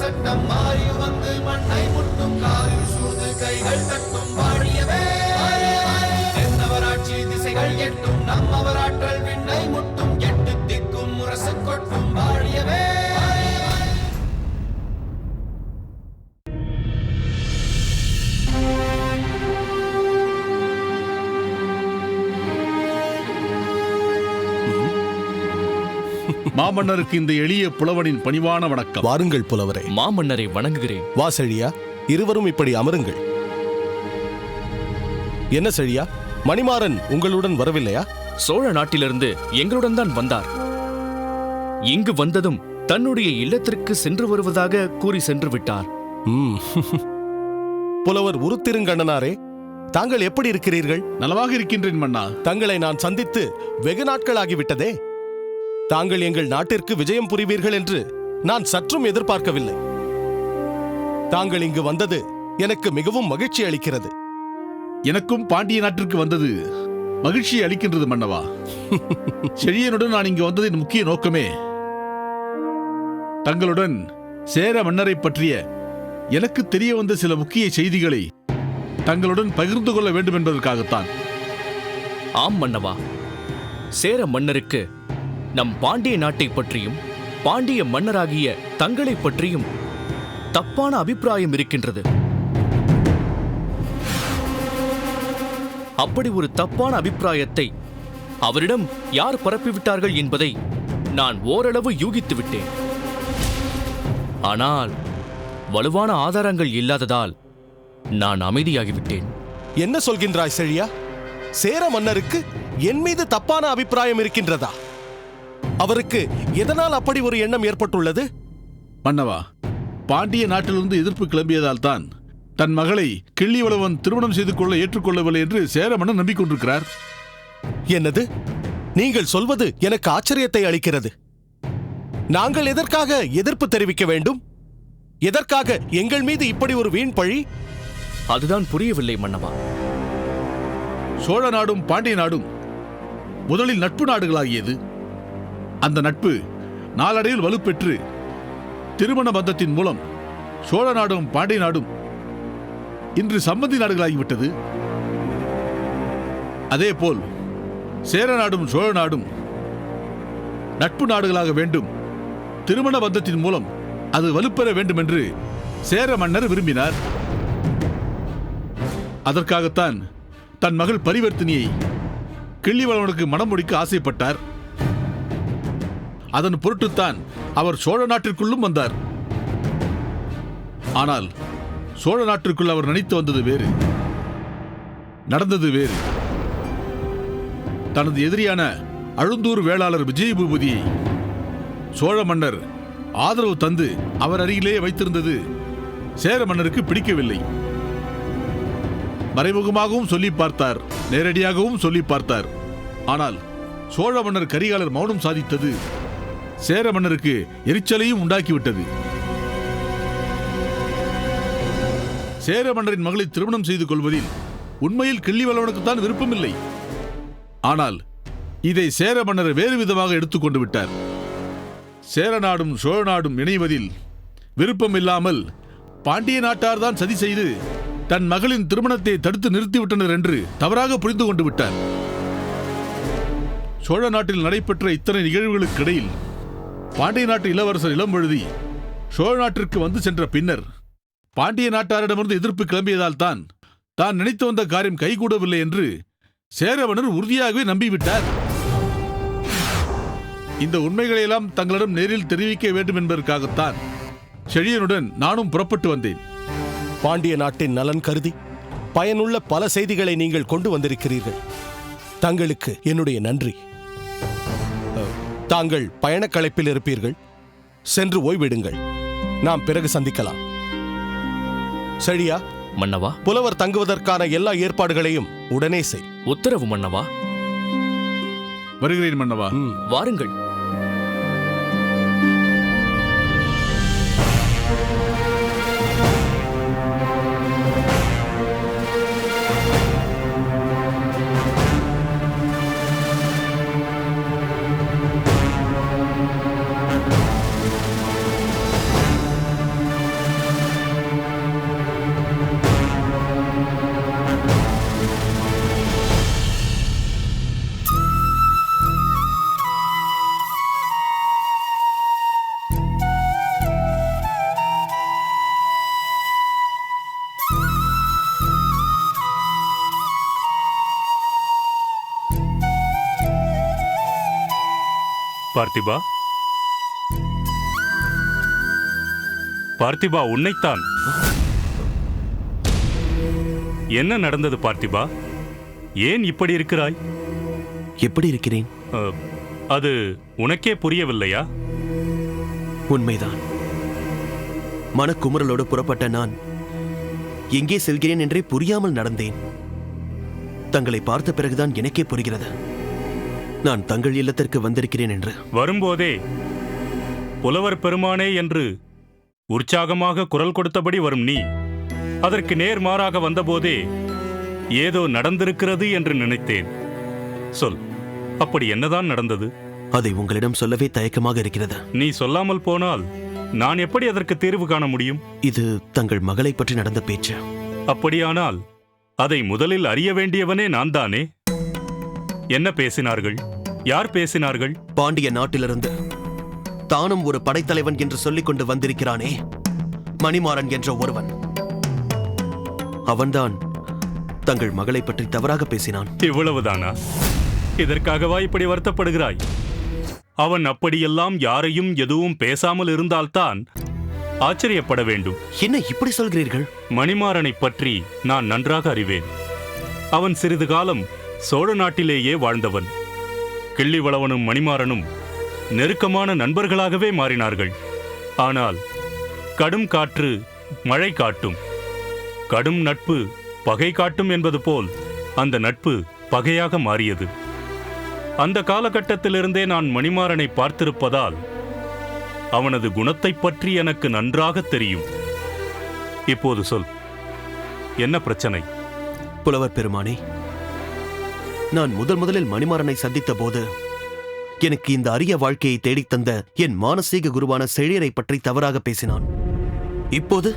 சட்டம் மாறி வந்து மண்ணை முட்டும் காலில் சூழ்ந்து கைகள் தட்டும் வாழியவே தென்னவராட்சி திசைகள் எட்டும் நம்மவராற்றல் விண்ணை முட்டும் எட்டு திக்கும் முரசு கொட்டும் வாழியவே. மாமன்னருக்கு இந்த எளிய புலவனின் பணிவான வணக்கம். வாருங்கள் புலவரே. மாமன்னரை வணங்குகிறேன். வா செழியா, இருவரும் இப்படி அமருங்கள். என்ன செழியா, மணிமாறன் உங்களுடன் வரவில்லையா? சோழ நாட்டிலிருந்து எங்களுடன் தான் வந்தார். இங்கு வந்ததும் தன்னுடைய இல்லத்திற்கு சென்று வருவதாக கூறி சென்று விட்டார். புலவர் உருத்திருங்கண்ணனாரே, தாங்கள் எப்படி இருக்கிறீர்கள்? நலமாக இருக்கின்றேன் மன்னா. தங்களை நான் சந்தித்து வெகு நாட்களாகிவிட்டதே. தாங்கள் எங்கள் நாட்டிற்கு விஜயம் புரிவீர்கள் என்று நான் சற்றும் எதிர்பார்க்கவில்லை. தாங்கள் இங்கு வந்தது எனக்கு மிகவும் மகிழ்ச்சி அளிக்கிறது. எனக்கும் பாண்டிய நாட்டிற்கு வந்தது மகிழ்ச்சியை அளிக்கின்றது மன்னவா. செழியனுடன் நான் இங்கு வந்ததின் முக்கிய நோக்கமே தங்களுடன் சேர மன்னரை பற்றிய எனக்கு தெரிய வந்த சில முக்கிய செய்திகளை தங்களுடன் பகிர்ந்து கொள்ள வேண்டும் என்பதற்காகத்தான். ஆம் மன்னவா, சேர மன்னருக்கு நம் பாண்டிய நாட்டை பற்றியும் பாண்டிய மன்னராகிய தங்களை பற்றியும் தப்பான அபிப்பிராயம் இருக்கின்றது. அப்படி ஒரு தப்பான அபிப்பிராயத்தை அவரிடம் யார் பரப்பிவிட்டார்கள் என்பதை நான் ஓரளவு யூகித்து விட்டேன். ஆனால் வலுவான ஆதாரங்கள் இல்லாததால் நான் அமைதியாகிவிட்டேன். என்ன சொல்கின்றாய் செழியா? சேர மன்னருக்கு என் மீது தப்பான அபிப்பிராயம் இருக்கின்றதா? அவருக்கு எதனால் அப்படி ஒரு எண்ணம் ஏற்பட்டுள்ளது? மன்னவா, பாண்டிய நாட்டிலிருந்து எதிர்ப்பு கிளம்பியதால் தான் தன் மகளை கிள்ளிவளவன் திருமணம் செய்து கொள்ள ஏற்றுக்கொள்ளவில்லை என்று சேர மன்னன் நம்பிக்கொண்டிருக்கிறார். என்னது? நீங்கள் சொல்வது எனக்கு ஆச்சரியத்தை அளிக்கிறது. நாங்கள் எதற்காக எதிர்ப்பு தெரிவிக்க வேண்டும்? எதற்காக எங்கள் மீது இப்படி ஒரு வீண் பழி? அதுதான் புரியவில்லை மன்னவா. சோழ நாடும் பாண்டிய நாடும் முதலில் நட்பு நாடுகளாகியது. அந்த நட்பு நாளடைவில் வலுப்பெற்று திருமண பந்தத்தின் மூலம் சோழ நாடும் பாண்டிய நாடும் இன்று சம்பந்தி நாடுகளாகிவிட்டது. அதேபோல் சேர நாடும் சோழ நாடும் நட்பு நாடுகளாக வேண்டும். திருமண பந்தத்தின் மூலம் அது வலுப்பெற வேண்டும் என்று சேர மன்னர் விரும்பினார். அதற்காகத்தான் தன் மகள் பரிவர்த்தினியை கிள்ளிவளவனுக்கு மணம் முடிக்க ஆசைப்பட்டார். அதன் பொருட்டுத்தான் அவர் சோழ நாட்டிற்குள்ளும் வந்தார். ஆனால் சோழ நாட்டிற்குள் அவர் நினைத்து வந்தது வேறு, நடந்தது வேறு. தனது எதிரியான அழுந்தூர் வேளாளர் விஜயபூபதியை சோழ மன்னர் ஆதரவு தந்து அவர் அருகிலேயே வைத்திருந்தது சேர மன்னருக்கு பிடிக்கவில்லை. மறைமுகமாகவும் சொல்லி பார்த்தார், நேரடியாகவும் சொல்லி பார்த்தார். ஆனால் சோழ மன்னர் கரிகாலர் மௌனம் சாதித்தது சேர மன்னருக்கு எரிச்சலையும் உண்டாக்கிவிட்டது. சேர மன்னரின் மகளை திருமணம் செய்து கொள்வதில் உண்மையில் கிள்ளிவளவனுக்குத்தான் விருப்பமில்லை. ஆனால் இதை சேர மன்னர் வேறு விதமாக எடுத்துக்கொண்டு விட்டார். சேர நாடும் சோழ நாடும் இணைவதில் விருப்பம் இல்லாமல் பாண்டிய நாட்டார் தான் சதி செய்து தன் மகளின் திருமணத்தை தடுத்து நிறுத்திவிட்டனர் என்று தவறாக புரிந்து கொண்டு விட்டார். சோழ நாட்டில் நடைபெற்ற இத்தனை நிகழ்வுகளுக்கு இடையில் பாண்டிய நாட்டு இளவரசர் இளம்பழுதி சோழ நாட்டிற்கு வந்து சென்ற பின்னர் பாண்டிய நாட்டாரிடமிருந்து எதிர்ப்பு கிளம்பியதால் தான் தான் நினைத்து வந்த காரியம் கைகூடவில்லை என்று சேர மன்னர் உறுதியாகவே நம்பிவிட்டார். இந்த உண்மைகளையெல்லாம் தங்களிடம் நேரில் தெரிவிக்க வேண்டும் என்பதற்காகத்தான் செழியனுடன் நானும் புறப்பட்டு வந்தேன். பாண்டிய நாட்டின் நலன் கருதி பயனுள்ள பல செய்திகளை நீங்கள் கொண்டு வந்திருக்கிறீர்கள். தங்களுக்கு என்னுடைய நன்றி. தாங்கள் பயணக்களைப்பில் இருப்பீர்கள். சென்று ஓய்விடுங்கள். நாம் பிறகு சந்திக்கலாம். செழியா, மன்னவா, புலவர் தங்குவதற்கான எல்லா ஏற்பாடுகளையும் உடனே செய். உத்தரவு மன்னவா. வருகிறேன் மன்னவா. வாருங்கள். பார்த்திபா, பார்த்திபா, உன்னைத்தான். என்ன நடந்தது பார்த்திபா? ஏன் இப்படி இருக்கிறாய்? எப்படி இருக்கிறேன்? அது உனக்கே புரியவில்லையா? உண்மைதான். மனக்குமுறலோடு புறப்பட்ட நான் எங்கே செல்கிறேன் என்றே புரியாமல் நடந்தேன். தங்களை பார்த்த பிறகுதான் எனக்கே புரிகிறது நான் தங்கள் இல்லத்திற்கு வந்திருக்கிறேன் என்று. வரும்போதே புலவர் பெருமானே என்று உற்சாகமாக குரல் கொடுத்தபடி வரும் நீ, அதற்கு நேர்மாறாக வந்தபோதே ஏதோ நடந்திருக்கிறது என்று நினைத்தேன். சொல், அப்படி என்னதான் நடந்தது? அதை உங்களிடம் சொல்லவே தயக்கமாக இருக்கிறது. நீ சொல்லாமல் போனால் நான் எப்படி அதற்கு தீர்வு காண முடியும்? இது தங்கள் மகளை பற்றி நடந்த பேச்சு. அப்படியானால் அதை முதலில் அறிய வேண்டியவனே நான் தானே. என்ன பேசினார்கள்? யார் பேசினார்கள்? பாண்டிய நாட்டிலிருந்து தானும் ஒரு படைத்தலைவன் என்று சொல்லிக் கொண்டு வந்திருக்கிறானே, மணிமாறன் என்ற ஒருவன். அவன்தான் தங்கள் மகளை பற்றி தவறாக பேசினான். இவ்வளவுதானா? இதற்காகவா இப்படி வருத்தப்படுகிறாய்? அவன் அப்படியெல்லாம் யாரையும் எதுவும் பேசாமல் இருந்தால்தான் ஆச்சரியப்பட வேண்டும். என்ன இப்படி சொல்கிறீர்கள்? மணிமாறனை பற்றி நான் நன்றாக அறிவேன். அவன் சிறிது காலம் சோழ நாட்டிலேயே வாழ்ந்தவன். கிள்ளிவளவனும் மணிமாறனும் நெருக்கமான நண்பர்களாகவே மாறினார்கள். ஆனால் கடும் காற்று மழை காட்டும், கடும் நட்பு பகை காட்டும் என்பது போல் அந்த நட்பு பகையாக மாறியது. அந்த காலகட்டத்திலிருந்தே நான் மணிமாறனை பார்த்திருப்பதால் அவனது குணத்தைப் பற்றி எனக்கு நன்றாக தெரியும். இப்போது சொல், என்ன பிரச்சனை? புலவர் பெருமானே, நான் முதலில் மணிமாறனை சந்தித்த போது எனக்கு இந்த அரிய வாழ்க்கையை தேடித்தந்த என் மானசீக குருவான செழியரை பற்றி தவறாக பேசினான். இப்போது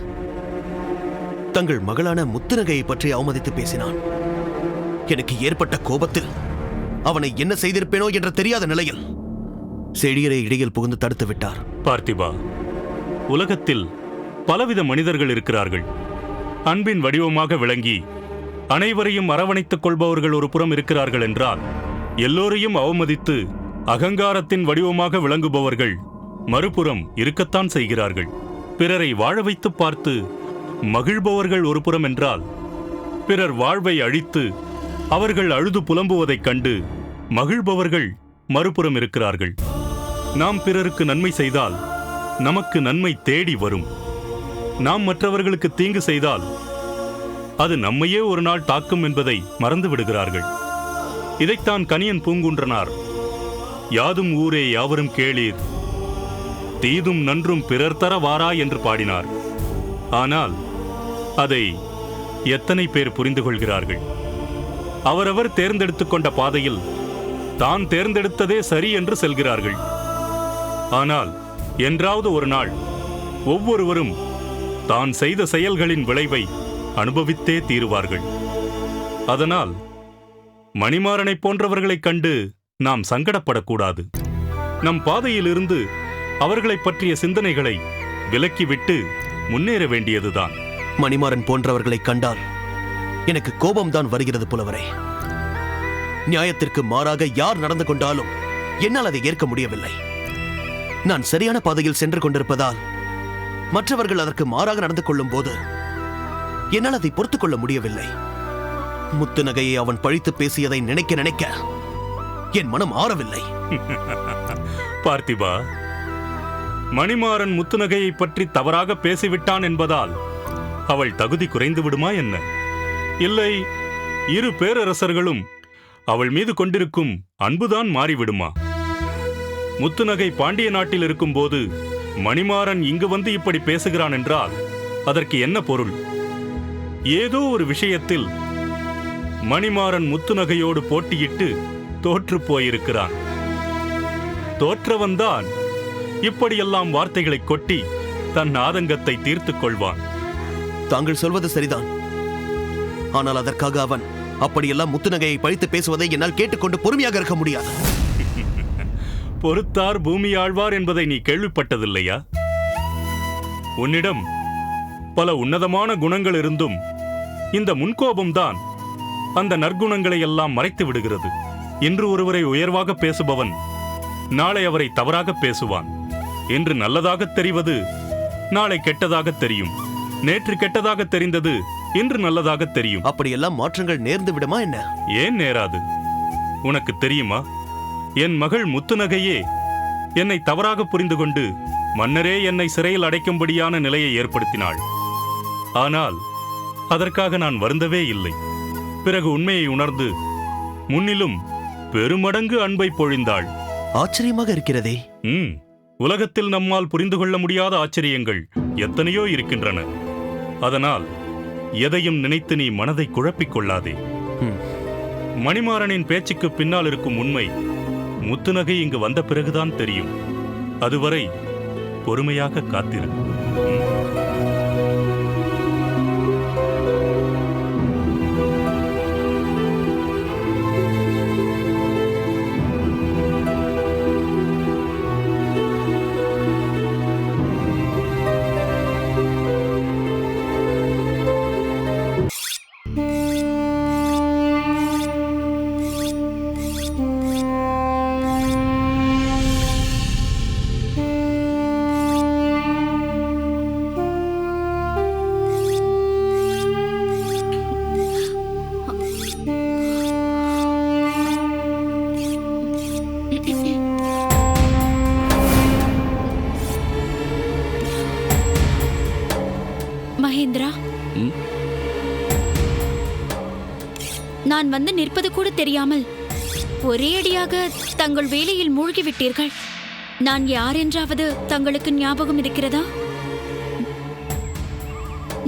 தங்கள் மகளான முத்துநகையை பற்றி அவமதித்து பேசினான். எனக்கு ஏற்பட்ட கோபத்தில் அவனை என்ன செய்திருப்பேனோ என்ற தெரியாத நிலையில் செழியரை இடையில் புகுந்து தடுத்து விட்டார். பார்த்திபா, உலகத்தில் பலவித மனிதர்கள் இருக்கிறார்கள். அன்பின் வடிவமாக விளங்கி அனைவரையும் அரவணைத்துக் கொள்பவர்கள் ஒரு புறம் இருக்கிறார்கள் என்றால், எல்லோரையும் அவமதித்து அகங்காரத்தின் வடிவமாக விளங்குபவர்கள் மறுபுறம் இருக்கத்தான் செய்கிறார்கள். பிறரை வாழ வைத்து பார்த்து மகிழ்பவர்கள் ஒரு புறம் என்றால், பிறர் வாழ்வை அழித்து அவர்கள் அழுது புலம்புவதைக் கண்டு மகிழ்பவர்கள் மறுபுறம் இருக்கிறார்கள். நாம் பிறருக்கு நன்மை செய்தால் நமக்கு நன்மை தேடி வரும். நாம் மற்றவர்களுக்கு தீங்கு செய்தால் அது நம்மையே ஒரு நாள் தாக்கும் என்பதை மறந்து விடுகிறார்கள். இதைத்தான் கணியன் பூங்குன்றனார் யாதும் ஊரே யாவரும் கேளீர், தீதும் நன்றும் பிறர் தர வாரா என்று பாடினார். ஆனால் அதை எத்தனை பேர் புரிந்து கொள்கிறார்கள்? அவரவர் தேர்ந்தெடுத்துக் கொண்ட பாதையில் தான் தேர்ந்தெடுத்ததே சரி என்று செல்கிறார்கள். ஆனால் என்றாவது ஒரு நாள் ஒவ்வொருவரும் தான் செய்த செயல்களின் விளைவை அனுபவித்தே தீருவார்கள். அதனால் மணிமாறனைப் போன்றவர்களைக் கண்டு நாம் சங்கடப்படக்கூடாது. நம் பாதையிலிருந்து அவர்களைப் பற்றிய சிந்தனைகளை விலக்கிவிட்டு முன்னேற வேண்டியதுதான். மணிமாறன் போன்றவர்களை கண்டால் எனக்கு கோபம்தான் வருகிறது புலவரே. நியாயத்திற்கு மாறாக யார் நடந்து கொண்டாலும் என்னால் அதை ஏற்க முடியவில்லை. நான் சரியான பாதையில் சென்று கொண்டிருப்பதால் மற்றவர்கள் அதற்கு மாறாக நடந்து கொள்ளும் போது என்னால் அதை பொறுத்துக் கொள்ள முடியவில்லை. முத்துநகையை அவன் பழித்து பேசியதை நினைக்க நினைக்க என் மனம் ஆறவில்லை. பார்த்திபா, மணிமாறன் முத்துநகையை பற்றி தவறாக பேசிவிட்டான் என்பதால் அவள் தகுதி குறைந்து விடுமா என்ன? இல்லை, இரு பேரரசர்களும் அவள் மீது கொண்டிருக்கும் அன்புதான் மாறிவிடுமா? முத்துநகை பாண்டிய நாட்டில் இருக்கும் போது மணிமாறன் இங்கு வந்து இப்படி பேசுகிறான் என்றால் அதற்கு என்ன பொருள்? ஏதோ ஒரு விஷயத்தில் மணிமாறன் முத்துநகையோடு போட்டியிட்டு தோற்று போயிருக்கிறான். தோற்றவன்தான் இப்படியெல்லாம் வார்த்தைகளை கொட்டி தன் ஆதங்கத்தை தீர்த்துக் கொள்வான். தாங்கள் சொல்வது சரிதான். ஆனால் அதற்காக அவன் அப்படியெல்லாம் முத்துநகையை பழித்து பேசுவதை என்னால் கேட்டுக்கொண்டு பொறுமையாக இருக்க முடியாது. பொறுத்தார் பூமி ஆழ்வார் என்பதை நீ கேள்விப்பட்டதில்லையா? உன்னிடம் பல உன்னதமான குணங்கள் இருந்தும் இந்த முன்கோபம்தான் அந்த நற்குணங்களை எல்லாம் மறைத்து விடுகிறது. இன்று ஒருவரை உயர்வாக பேசுபவன் நாளை அவரை தவறாக பேசுவான். இன்று நல்லதாக தெரிவது நாளை கெட்டதாக தெரியும். நேற்று கெட்டதாக தெரிந்தது இன்று நல்லதாக தெரியும். அப்படியெல்லாம் மாற்றங்கள் நேர்ந்து விடுமா என்ன? ஏன் நேராது? உனக்கு தெரியுமா, என் மகள் முத்துநகையே என்னை தவறாக புரிந்து கொண்டு மன்னரே என்னை சிறையில் அடைக்கும்படியான நிலையை ஏற்படுத்தினாள். ஆனால் அதற்காக நான் வருந்தவே இல்லை. பிறகு உண்மையை உணர்ந்து முன்னிலும் பெருமடங்கு அன்பை பொழிந்தாள். ஆச்சரியமாக இருக்கிறதே. உலகத்தில் நம்மால் புரிந்து கொள்ள முடியாத ஆச்சரியங்கள் எத்தனையோ இருக்கின்றன. அதனால் எதையும் நினைத்து நீ மனதை குழப்பிக் கொள்ளாதே. மணிமாறனின் பேச்சுக்கு பின்னால் இருக்கும் உண்மை முத்துநகை இங்கு வந்த பிறகுதான் தெரியும். அதுவரை பொறுமையாக காத்திரு. மகேந்திரா, நான் வந்து நிற்பது கூட தெரியாமல் ஒரே அடியாக தங்கள் வேலையில் மூழ்கிவிட்டீர்கள். நான் யார் என்றாவது தங்களுக்கு ஞாபகம் இருக்கிறதா?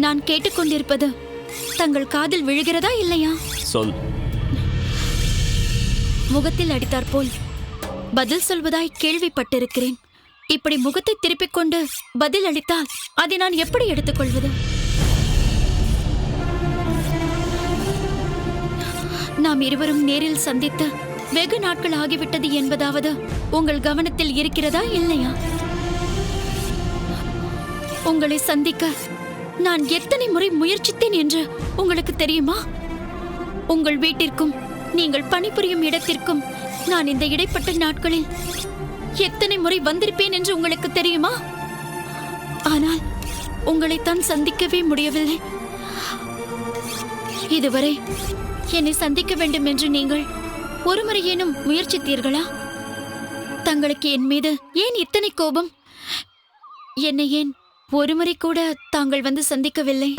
நான் கேட்டுக்கொண்டிருப்பது தங்கள் காதில் விழுகிறதா இல்லையா? சொல். முகத்தில் அடித்தாற்போல் பதில் சொல்வதாய் கேள்விப்பட்டிருக்கிறேன். இப்படி முகத்தை திருப்பிக் கொண்டு பதில் அளித்தால் அதை நான் எப்படி எடுத்துக்கொள்வது? நாம் இருவரும் நேரில் சந்தித்து வெகு நாட்கள் ஆகிவிட்டது என்பதாவது உங்கள் கவனத்தில் இருக்கிறதா இல்லையா? உங்களை சந்திக்க நான் எத்தனை முறை முயற்சித்தேன் என்று உங்களுக்கு தெரியுமா? உங்கள் வீட்டிற்கும் நீங்கள் பணிபுரியும் இடத்திற்கும் நான் இந்த இடைப்பட்ட நாட்களில் எத்தனை முறை வந்திருப்பேன் என்று உங்களுக்கு தெரியுமா? ஆனால் உங்களைத்தான் சந்திக்கவே முடியவில்லை. இதுவரை என்னை சந்திக்க வேண்டும் என்று நீங்கள் ஒரு முறையேனும் முயற்சித்தீர்களா? தங்களுக்கு என் மீது ஏன் இத்தனை கோபம்? என்னை ஏன் ஒரு முறை கூட தாங்கள் வந்து சந்திக்கவில்லை?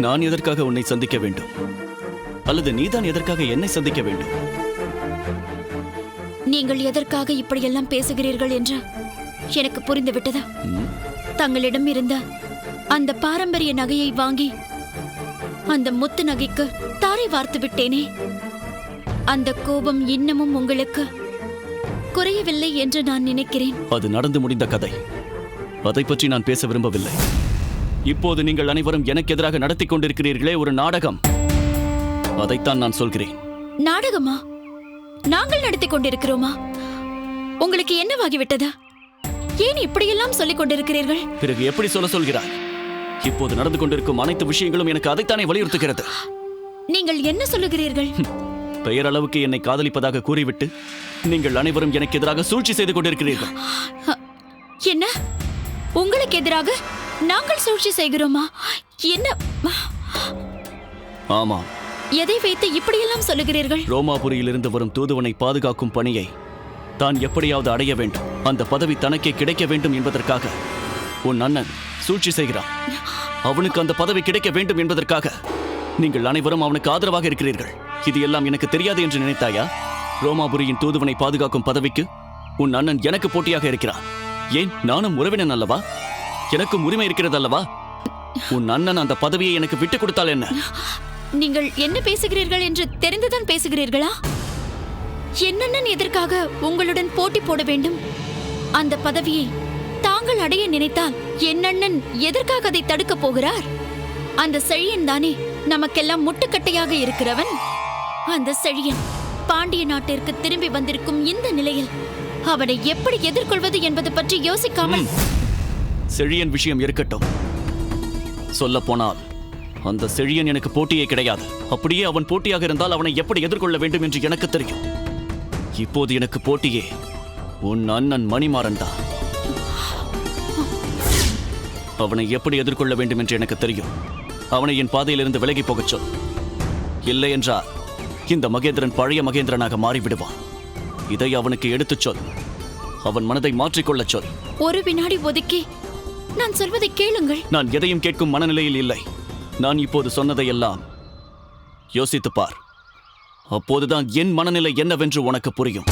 நான் எதற்காக உன்னை சந்திக்க வேண்டும்? அல்லது நீதான் எதற்காக என்னை சந்திக்க வேண்டும்? நீங்கள் எதற்காக இப்படியெல்லாம் பேசுகிறீர்கள் என்று எனக்கு புரிந்துவிட்டது. தங்களிடம் இருந்த அந்த பாரம்பரிய நகையை வாங்கி அந்த முத்து நகைக்கு தாரை வார்த்து விட்டேனே, அந்த கோபம் இன்னமும் உங்களுக்கு குறையவில்லை என்று நான் நினைக்கிறேன். அது நடந்து முடிந்த கதை. அதை பற்றி நான் பேச விரும்பவில்லை. இப்போது நீங்கள் அனைவரும் எனக்கு எதிராக நடத்தி கொண்டிருக்கிறீர்களே ஒரு நாடகம், அதைத்தான் நான் சொல்கிறேன். நாடகமா? நாங்கள் நடத்தி கொண்டிருக்கிறோமா? உங்களுக்கு என்னவாகிவிட்டது? ஏன் இப்படியெல்லாம் சொல்லிக் கொண்டிருக்கிறீர்கள்? பிறகு எப்படி சொல்கிறாய்? இப்போது நடந்து கொண்டிருக்கும் அனைத்து விஷயங்களும் எனக்கு அதைத்தானே வலியுறுத்துகிறது. நீங்கள் என்ன சொல்லுகிறீர்கள்? பெயரளவுக்கு என்னை காதலிப்பதாக கூறிவிட்டு நீங்கள் அனைவரும் எனக்கு எதிராக சூழ்ச்சி செய்து கொண்டிருக்கிறீர்கள். என்ன? உங்களுக்கு எதிராக நாங்கள் சூழ்ச்சி செய்கிறோமா? என்ன? ஆமாம். எதை வைத்து இப்படியெல்லாம் சொல்லுகிறீர்கள்? ரோமாபுரியிலிருந்து வரும் தூதுவனை பாதுகாக்கும் பணியை தான் எப்படியாவது அடைய வேண்டும், அந்த பதவி தனக்கே கிடைக்க வேண்டும் என்பதற்காக உன் அண்ணன் சூழ்ச்சி செய்கிறான். அவனுக்கு அந்த பதவி கிடைக்க வேண்டும் என்பதற்காக நீங்கள் அனைவரும் அவனுக்கு ஆதரவாக இருக்கிறீர்கள். இது எல்லாம் எனக்கு தெரியாது என்று நினைத்தாயா? ரோமாபுரியின் தூதுவனை பாதுகாக்கும் பதவிக்கு உன் அண்ணன் எனக்கு போட்டியாக இருக்கிறான். ஏன், நானும் உறவினன் அல்லவா? எனக்கும் உரிமை இருக்கிறது அல்லவா? உன் அண்ணன் அந்த பதவியை எனக்கு விட்டுக் கொடுத்தால் என்ன? நீங்கள் என்ன பேசுகிறீர்கள் என்று தெரிந்துதான் பேசுகிறீர்களா? என்னண்ணன் எதற்காக உங்களுடன் போட்டி போட வேண்டும்? அந்த பதவியை தாங்கள் அடைய நினைத்தால் என்னண்ணன் எதற்காக அதை தடுக்க போகிறார்? அந்த செழியன் தானே நமக்கெல்லாம் முட்டுக்கட்டையாக இருக்கிறவன். அந்த செழியன் பாண்டிய நாட்டிற்கு திரும்பி வந்திருக்கும் இந்த நிலையில் அவனை எப்படி எதிர்கொள்வது என்பது பற்றி யோசிக்காமல்... செழியன் விஷயம் இருக்கட்டும். சொல்ல போனால் அந்த செழியன் எனக்கு போட்டியே கிடையாது. அப்படியே அவன் போட்டியாக இருந்தால் அவனை எப்படி எதிர்கொள்ள வேண்டும் என்று எனக்கு தெரியும். இப்போது எனக்கு போட்டியே உன் அண்ணன் மணிமாறன் தான். அவனை எப்படி எதிர்கொள்ள வேண்டும் என்று எனக்கு தெரியும். அவனை என் பாதையிலிருந்து விலகி போகச் சொல். இல்லை என்றால் இந்த மகேந்திரன் பழைய மகேந்திரனாக மாறிவிடுவான். இதை அவனுக்கு எடுத்துச் சொல். அவன் மனதை மாற்றிக்கொள்ளச் சொல். ஒரு வினாடி ஒதுக்கி நான் சொல்வதை கேளுங்கள். நான் எதையும் கேட்கும் மனநிலையில் இல்லை. நான் இப்போது சொன்னதையெல்லாம் யோசித்துப் பார். அப்போதுதான் என் மனநிலை என்னவென்று உனக்கு புரியும்.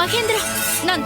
மகேந்திரா, நான்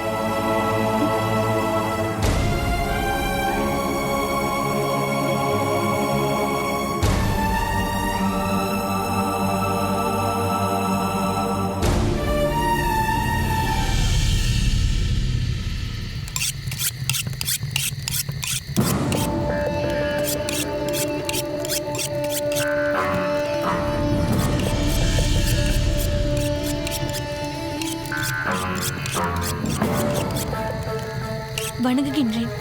வணங்குகின்றேன்.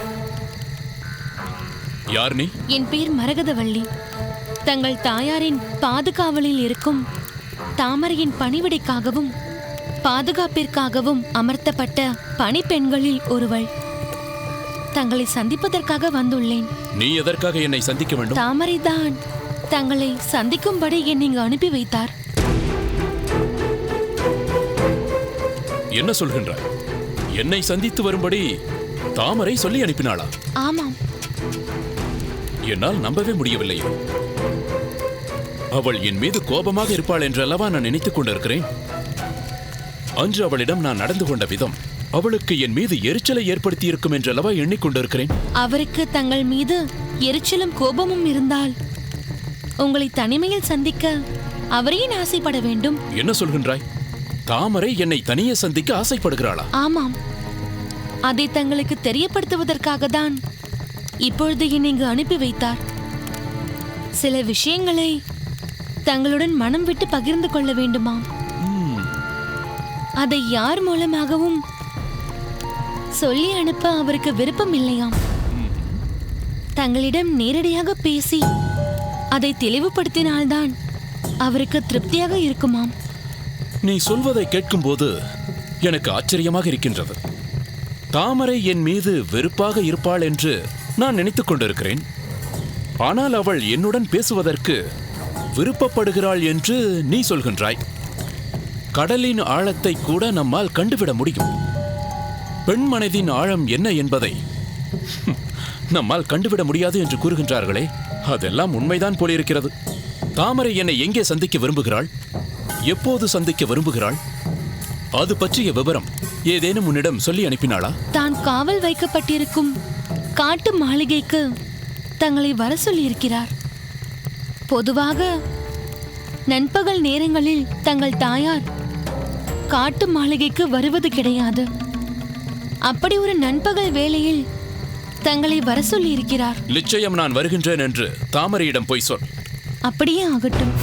யார் நீ? என் பேர் மரகதவள்ளி. தங்கள் தாயாரின் பாதுகாவலில் இருக்கும் தாமரையின் பணிவிடைக்காகவும் பாதுகாப்பிற்காகவும் அமர்த்தப்பட்ட பணிப்பெண்களில் ஒருவள். தங்களை சந்திப்பதற்காக வந்துள்ளேன். நீ எதற்காக என்னை சந்திக்க வேண்டும்? தாமரைதான் தங்களை சந்திக்கும்படி என்னை இங்கு அனுப்பி வைத்தார். என்ன சொல்கின்றாய்? என்னை சந்தித்து வரும்படி தாமரை சொல்லி அனுப்பினாளா? ஆமாம். என்னால் நம்பவே முடியவில்லையே. அவள் என் மீது கோபமாக இருப்பாள் என்றல்லவா நான் நினைத்துக் கொண்டிருக்கிறேன். அன்று அவளிடம் நான் நடந்து கொண்ட விதம் அவளுக்கு என் மீது எரிச்சலை ஏற்படுத்தி இருக்கும் என்றல்லவா எண்ணிக்கொண்டிருக்கிறேன். அவருக்கு தங்கள் மீது எரிச்சலும் கோபமும் இருந்தால் உங்களை தனிமையில் சந்திக்க அவரையும் ஆசைப்பட வேண்டும். என்ன சொல்கின்றாய்? தாமரை என்னை தனியே சந்திக்க ஆசைப்படுகிறாளா? ஆமாம். அதை தங்களுக்கு தெரியப்படுத்துவதற்காக தான் இப்பொழுது என்னை இங்கு அனுப்பி வைத்தார். சில விஷயங்களை தங்களுடன் மனம் விட்டு பகிர்ந்து கொள்ள வேண்டுமாம். அதை யார் மூலமாகவும் சொல்லி அனுப்ப அவருக்கு விருப்பம் இல்லையாம். தங்களிடம் நேரடியாக பேசி அதை தெளிவுபடுத்தினால்தான் அவருக்கு திருப்தியாக இருக்குமாம். நீ சொல்வதை கேட்கும்போது எனக்கு ஆச்சரியமாக இருக்கின்றது. தாமரை என் மீது வெறுப்பாக இருப்பாள் என்று நான் நினைத்துக் கொண்டிருக்கிறேன். ஆனால் அவள் என்னுடன் பேசுவதற்கு விருப்பப்படுகிறாள் என்று நீ சொல்கின்றாய். கடலின் ஆழத்தை கூட நம்மால் கண்டுவிட முடியும். பெண் மனதின் ஆழம் என்ன என்பதை நம்மால் கண்டுவிட முடியாது என்று கூறுகின்றார்களே, அதெல்லாம் உண்மைதான் போலிருக்கிறது. தாமரை என்னை எங்கே சந்திக்க விரும்புகிறாள்? எப்போது சந்திக்க விரும்புகிறாள்? அது பற்றிய விவரம் ஏதேனும் உன்னிடம் சொல்லி அனுப்பினாளா? தான் காவல் வைக்கப்பட்டிருக்கும் காட்டு மாளிகைக்கு தங்களை வர சொல்லியிருக்கிறார். பொதுவாக நண்பகல் நேரங்களில் தங்கள் தாயார் காட்டு மாளிகைக்கு வருவது கிடையாது. அப்படி ஒரு நண்பகல் வேளையில் தங்களை வர சொல்லியிருக்கிறார். நிச்சயம் நான் வருகின்றேன் என்று தாமரையிடம் போய் சொல். அப்படியே ஆகட்டும்.